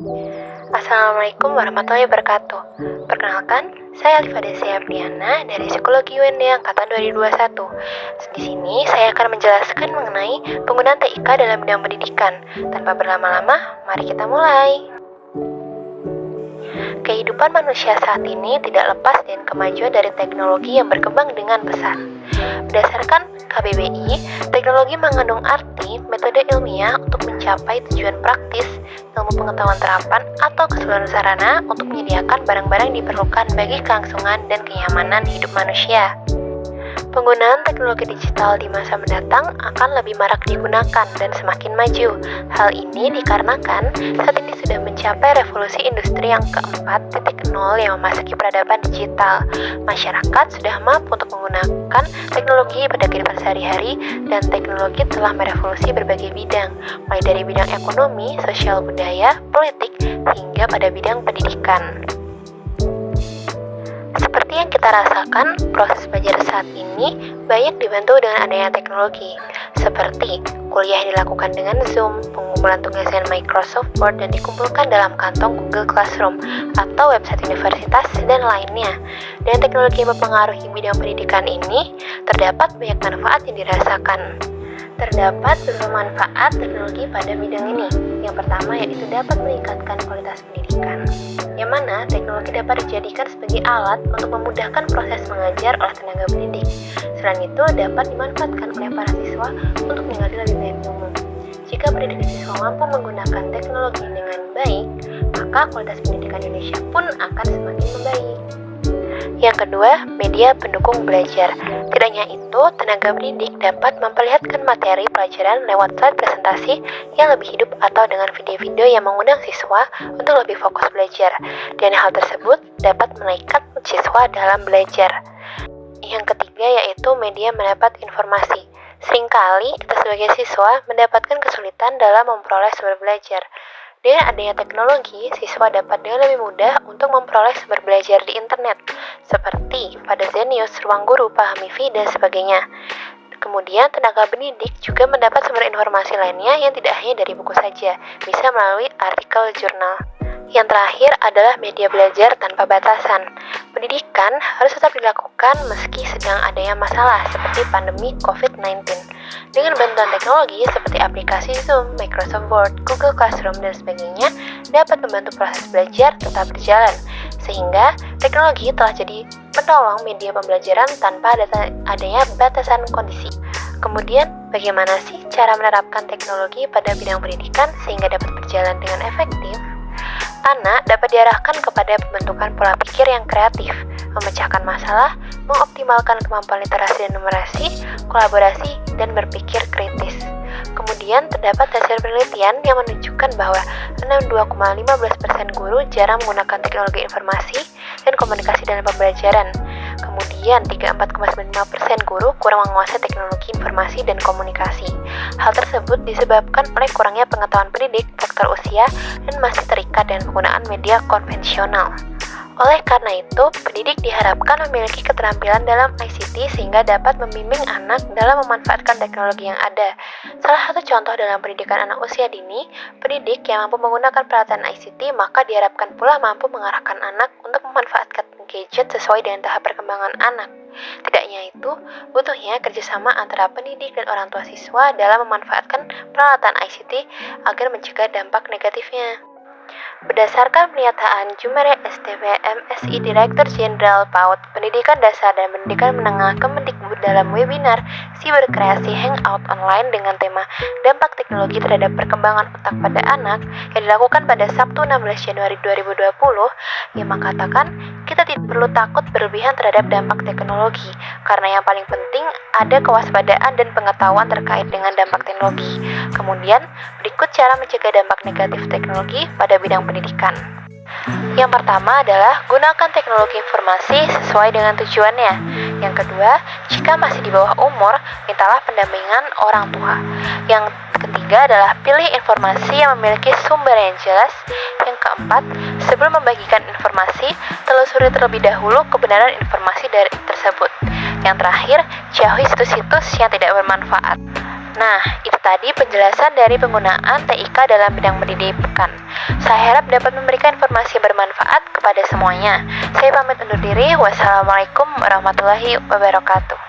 Assalamualaikum warahmatullahi wabarakatuh. Perkenalkan, saya Alifa Desi Apriana dari Psikologi UND Angkatan 2021. Di sini saya akan menjelaskan mengenai penggunaan TIK dalam bidang pendidikan. Tanpa berlama-lama, mari kita mulai. Kehidupan manusia saat ini tidak lepas dari kemajuan dari teknologi yang berkembang dengan pesat. Berdasarkan KBBI, teknologi mengandung arti metode ilmiah untuk mencapai tujuan praktis, ilmu pengetahuan terapan, atau keseluruhan sarana untuk menyediakan barang-barang yang diperlukan bagi kelangsungan dan kenyamanan hidup manusia. Penggunaan teknologi digital di masa mendatang akan lebih marak digunakan dan semakin maju. Hal ini dikarenakan saat ini sudah mencapai revolusi industri yang ke-4.0 yang memasuki peradaban digital. Masyarakat sudah mampu untuk menggunakan teknologi pada kehidupan sehari-hari, dan teknologi telah merevolusi berbagai bidang, mulai dari bidang ekonomi, sosial budaya, politik, hingga pada bidang pendidikan. Seperti yang kita rasakan, proses belajar saat ini banyak dibantu dengan adanya teknologi, seperti kuliah yang dilakukan dengan Zoom, pengumpulan tugas dengan Microsoft Word dan dikumpulkan dalam kantong Google Classroom, atau website universitas dan lainnya. Dengan teknologi yang mempengaruhi bidang pendidikan ini, terdapat banyak manfaat yang dirasakan. Terdapat beberapa manfaat teknologi pada bidang ini. Yang pertama yaitu dapat meningkatkan kualitas pendidikan, yang mana teknologi dapat dijadikan sebagai alat untuk memudahkan proses mengajar oleh tenaga pendidik. Selain itu, dapat dimanfaatkan oleh para siswa untuk menggali lebih banyak ilmu. Jika pendidik siswa mampu menggunakan teknologi dengan baik, maka kualitas pendidikan Indonesia pun akan semakin membaik. Yang kedua, media pendukung belajar. Tidak hanya itu, tenaga pendidik dapat memperlihatkan materi pelajaran lewat slide presentasi yang lebih hidup atau dengan video-video yang mengundang siswa untuk lebih fokus belajar. Dan hal tersebut dapat menaikkan siswa dalam belajar. Yang ketiga yaitu media mendapat informasi. Seringkali kita sebagai siswa mendapatkan kesulitan dalam memperoleh sumber belajar. Dengan adanya teknologi, siswa dapat dengan lebih mudah untuk memperoleh sumber belajar di internet, seperti pada Zenius, Ruang Guru, Pahamivi, dan sebagainya. Kemudian, tenaga pendidik juga mendapat sumber informasi lainnya yang tidak hanya dari buku saja, bisa melalui artikel jurnal. Yang terakhir adalah media belajar tanpa batasan. Pendidikan harus tetap dilakukan meski sedang adanya masalah seperti pandemi COVID-19. Dengan bantuan teknologi seperti aplikasi Zoom, Microsoft Word, Google Classroom, dan sebagainya dapat membantu proses belajar tetap berjalan. Sehingga teknologi telah jadi penolong media pembelajaran tanpa adanya batasan kondisi. Kemudian, bagaimana sih cara menerapkan teknologi pada bidang pendidikan sehingga dapat berjalan dengan efektif? Anak dapat diarahkan kepada pembentukan pola pikir yang kreatif, memecahkan masalah, mengoptimalkan kemampuan literasi dan numerasi, kolaborasi, dan berpikir kritis. Kemudian terdapat hasil penelitian yang menunjukkan bahwa 62,15% guru jarang menggunakan teknologi informasi dan komunikasi dalam pembelajaran. Kemudian 34,95% guru kurang menguasai teknologi informasi dan komunikasi. Hal tersebut disebabkan oleh kurangnya pengetahuan pendidik, faktor usia, dan masih terikat dengan penggunaan media konvensional. Oleh karena itu, pendidik diharapkan memiliki keterampilan dalam ICT sehingga dapat membimbing anak dalam memanfaatkan teknologi yang ada. Salah satu contoh dalam pendidikan anak usia dini, pendidik yang mampu menggunakan peralatan ICT maka diharapkan pula mampu mengarahkan anak untuk memanfaatkan gadget sesuai dengan tahap perkembangan anak. Tidak hanya itu, butuhnya kerjasama antara pendidik dan orang tua siswa dalam memanfaatkan peralatan ICT agar mencegah dampak negatifnya. Berdasarkan pernyataan Jumeirah STV MSI Direktur Jenderal PAUD Pendidikan Dasar dan Pendidikan Menengah Kemendikbud dalam webinar Siber Kreasi Hangout online dengan tema Dampak Teknologi Terhadap Perkembangan Otak pada Anak yang dilakukan pada Sabtu 16 Januari 2020, ia mengatakan kita tidak perlu takut berlebihan terhadap dampak teknologi karena yang paling penting ada kewaspadaan dan pengetahuan terkait dengan dampak teknologi. Kemudian, berikut cara mencegah dampak negatif teknologi pada bidang pendidikan. Yang pertama adalah gunakan teknologi informasi sesuai dengan tujuannya. Yang kedua, jika masih di bawah umur, mintalah pendampingan orang tua. Yang ketiga adalah pilih informasi yang memiliki sumber yang jelas. Yang keempat, sebelum membagikan informasi, telusuri terlebih dahulu kebenaran informasi dari tersebut. Yang terakhir, jauhi situs-situs yang tidak bermanfaat. Nah, itu tadi penjelasan dari penggunaan TIK dalam bidang pendidikan. Saya harap dapat memberikan informasi bermanfaat kepada semuanya. Saya pamit undur diri. Wassalamualaikum warahmatullahi wabarakatuh.